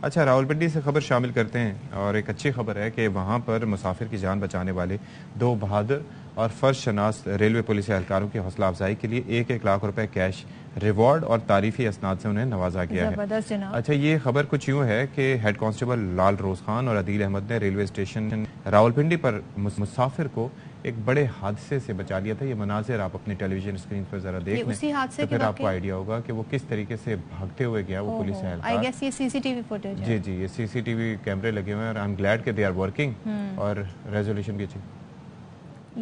اچھا، راولپنڈی سے خبر شامل کرتے ہیں اور ایک اچھی خبر ہے کہ وہاں پر مسافر کی جان بچانے والے 2 بہادر اور فرض شناس ریلوے پولیس اہلکاروں کی حوصلہ افزائی کے لیے 1-1 لاکھ روپے کیش ریوارڈ اور تعریفی اسناد سے انہیں نوازا گیا ہے۔ اچھا، یہ خبر کچھ یوں ہے کہ ہیڈ کانسٹیبل لال روز خان اور عدیل احمد نے ریلوے اسٹیشن راولپنڈی پر مسافر کو ایک بڑے حادثے سے بچا لیا تھا۔ یہ مناظر آپ اپنی ٹیلی ویژن اسکرین پر ذرا دیکھ لیں تو پھر آپ کو آئیڈیا ہوگا کہ وہ کس طریقے سے بھاگتے ہوئے گیا وہ پولیس اہلکار۔ یہ سی سی ٹی وی فوٹیج ہے۔ جی، یہ سی سی ٹی وی کیمرے لگے ہوئے ہیں اور آئی ایم گلیڈ کہ دے آر ورکنگ اور ریزولوشن بھی اچھی۔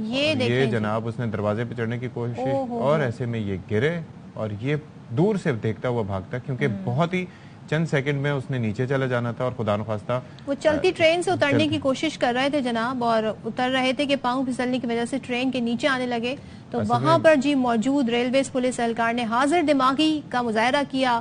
یہ جناب اس نے دروازے پہ چڑھنے کی کوشش اور ایسے میں یہ گرے اور یہ دور سے دیکھتا ہوا بھاگتا کیونکہ بہت ہی چند سیکنڈ میں اس نے نیچے چلا جانا تھا اور خدا نخواستہ وہ چلتی ٹرین سے اترنے کی کوشش کر رہے تھے جناب، اور اتر رہے تھے کہ پاؤں پھسلنے کی وجہ سے ٹرین کے نیچے آنے لگے تو وہاں پر موجود ریلویز پولیس اہلکار نے حاضر دماغی کا مظاہرہ کیا،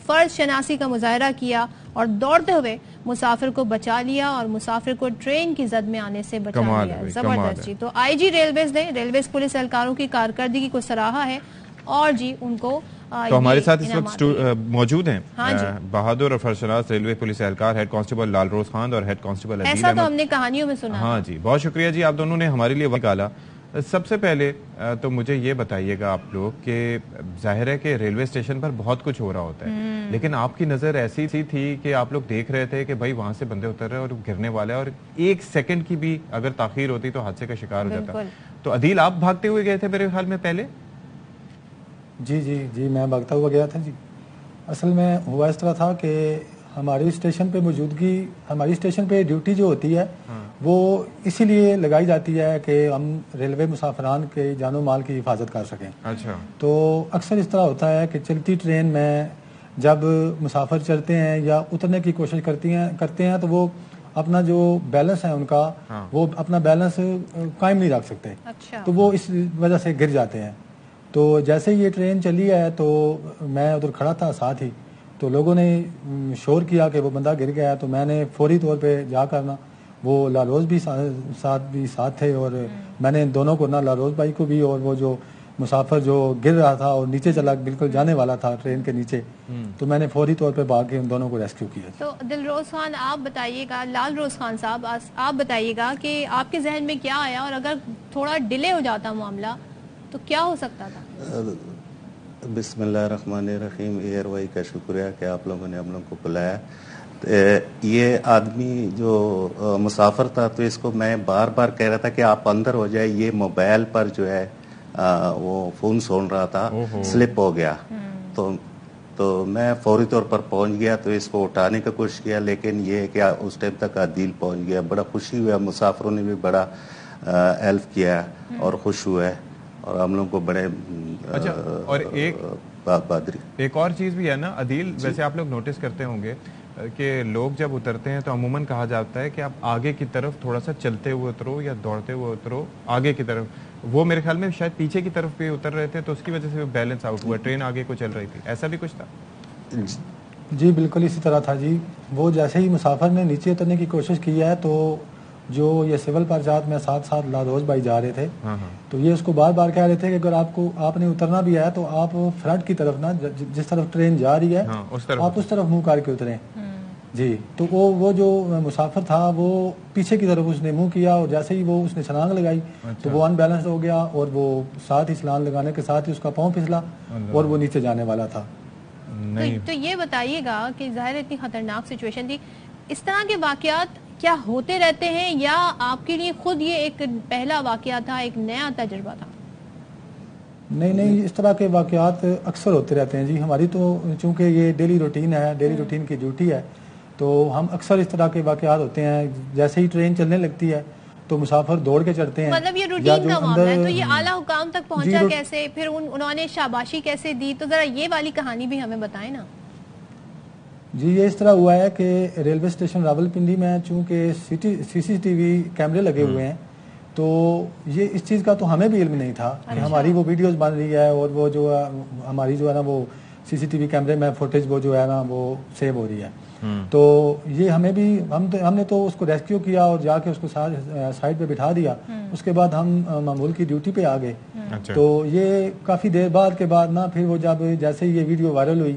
فرض شناسی کا مظاہرہ کیا اور دوڑتے ہوئے مسافر کو بچا لیا اور مسافر کو ٹرین کی زد میں آنے سے بچا لیا۔ زبردست جی۔ تو آئی جی ریلویز نے ریلویز پولیس اہلکاروں کی کارکردگی کو سراہا ہے اور جی ان کو تو ہمارے ساتھ اس وقت موجود ہیں بہادر اور فرشناس ریلوے پولیس اہلکار ہیڈ کانسٹیبل لال روز خان اور ہیڈ کانسٹیبل عدیل احمد۔ ایسا تو ہم نے کہانیوں میں سنا۔ ہاں جی، بہت شکریہ جی، آپ دونوں نے ہمارے لیے وقت نکالا۔ سب سے پہلے تو مجھے یہ بتائیے گا آپ لوگ کہ ظاہر ہے کہ ریلوے اسٹیشن پر بہت کچھ ہو رہا ہوتا ہے، لیکن آپ کی نظر ایسی تھی کہ آپ لوگ دیکھ رہے تھے کہ بھائی وہاں سے بندے اتر رہے اور گرنے والے اور 1 سیکنڈ کی بھی اگر تاخیر ہوتی تو حادثے کا شکار ہو جاتا۔ تو عدیل آپ بھاگتے ہوئے گئے تھے میرے خیال میں پہلے؟ جی میں بھاگتا ہوا گیا تھا جی۔ اصل میں ہوا اس طرح تھا کہ ہماری اسٹیشن پہ موجودگی، ہماری اسٹیشن پہ ڈیوٹی جو ہوتی ہے وہ اسی لیے لگائی جاتی ہے کہ ہم ریلوے مسافران کے جان و مال کی حفاظت کر سکیں۔ اچھا، تو اکثر اس طرح ہوتا ہے کہ چلتی ٹرین میں جب مسافر چڑھتے ہیں یا اترنے کی کوشش کرتے ہیں تو وہ اپنا جو بیلنس ہے ان کا وہ اپنا بیلنس قائم نہیں رکھ سکتے، تو وہ اس وجہ سے گر جاتے ہیں۔ تو جیسے یہ ٹرین چلی ہے تو میں ادھر کھڑا تھا ساتھ ہی، تو لوگوں نے شور کیا کہ وہ بندہ گر گیا ہے، تو میں نے فوری طور پہ جا کرنا، وہ لاروز بھی ساتھ تھے اور میں نے دونوں کو، نہ لاروز بھائی کو بھی اور وہ جو مسافر جو گر رہا تھا اور نیچے چلا بالکل جانے والا تھا ٹرین کے نیچے، تو میں نے فوری طور پہ بھاگ کے ان دونوں کو ریسکیو کیا۔ تو دلروز خان آپ بتائیے گا، لال روز خان صاحب آپ بتائیے گا کہ آپ کے ذہن میں کیا آیا اور اگر تھوڑا ڈیلے ہو جاتا معاملہ تو کیا ہو سکتا تھا؟ بسم اللہ الرحمن الرحیم۔ ایئر وائی کا شکریہ کہ آپ لوگوں نے ہم لوگ کو بلایا۔ یہ آدمی جو مسافر تھا تو اس کو میں بار بار کہہ رہا تھا کہ آپ اندر ہو جائے، یہ موبائل پر جو ہے وہ فون سن رہا تھا، سلپ ہو گیا، تو میں فوری طور پر پہنچ گیا تو اس کو اٹھانے کی کوشش کیا، لیکن یہ کہ اس ٹائم تک عدیل پہنچ گیا۔ بڑا خوشی ہوا، مسافروں نے بھی بڑا ہیلپ کیا اور خوش ہوئے اور ہم لوگ کو بڑے اور ایک اور چیز بھی ہے نا عدیل، ویسے آپ لوگ نوٹس کرتے ہوں گے کہ لوگ جب اترتے ہیں تو عموماً کہا جاتا ہے کہ آپ آگے کی طرف تھوڑا سا چلتے ہوئے اترو یا دوڑتے ہوئے اترو آگے کی طرف۔ وہ میرے خیال میں شاید پیچھے کی طرف بھی اتر رہے تھے تو اس کی وجہ سے بیلنس آؤٹ ہوا، ٹرین آگے کو چل رہی تھی، ایسا بھی کچھ تھا؟ جی بالکل اسی طرح تھا جی۔ وہ جیسے ہی مسافر نے نیچے اترنے کی کوشش کی ہے تو جو یہ سول پرچات میں ساتھ لاروز بھائی جا رہے تھے تو یہ اس کو بار بار کہہ رہے تھے کہ اگر آپ نے اترنا بھی ہے تو آپ فرنٹ کی طرف نہ، جس طرف ٹرین جا رہی ہے آپ اس طرف منہ کر کے اتریں جی۔ تو وہ جو مسافر تھا وہ پیچھے کی طرف اس نے منہ کیا اور جیسے ہی وہ اس نے چھلانگ لگائی تو وہ ان بیلنس ہو گیا اور وہ ساتھ ہی چھلانگ لگانے کے ساتھ ہی اس کا پاؤں پھسلا اور وہ نیچے جانے والا تھا۔ تو یہ بتائیے گا کہ ظاہر اتنی خطرناک سچویشن تھی، اس طرح کے واقعات کیا ہوتے رہتے ہیں یا آپ کے لیے خود یہ ایک پہلا واقعہ تھا، ایک نیا تجربہ تھا؟ نہیں، اس طرح کے واقعات اکثر ہوتے رہتے ہیں جی۔ ہماری تو چونکہ یہ ڈیلی روٹین ہے، ڈیلی روٹین کی ڈیوٹی ہے، تو ہم اکثر اس طرح کے واقعات ہوتے ہیں۔ جیسے ہی ٹرین چلنے لگتی ہے تو مسافر دوڑ کے چڑھتے ہیں، مطلب یہ روٹین کا معاملہ ہے۔ تو یہ اعلیٰ حکام تک پہنچا کیسے، پھر انہوں نے شاباشی کیسے دی؟ تو ذرا یہ والی کہانی بھی ہمیں بتائیں نا۔ جی یہ اس طرح ہوا ہے کہ ریلوے اسٹیشن راولپنڈی میں چونکہ سی سی ٹی وی کیمرے لگے ہوئے ہیں تو یہ اس چیز کا تو ہمیں بھی علم نہیں تھا کہ ہماری وہ ویڈیوز بن رہی ہے اور وہ جو ہماری جو ہے نا وہ سی سی ٹی وی کیمرے میں فوٹیج وہ جو ہے نا وہ سیو ہو رہی ہے۔ تو یہ ہمیں بھی ہم نے تو اس کو ریسکیو کیا اور جا کے اس کو سائڈ پہ بٹھا دیا۔ اس کے بعد ہم معمول کی ڈیوٹی پہ آ گئے۔ تو یہ کافی دیر بعد کے بعد نا پھر وہ جب جیسے ہی یہ ویڈیو وائرل ہوئی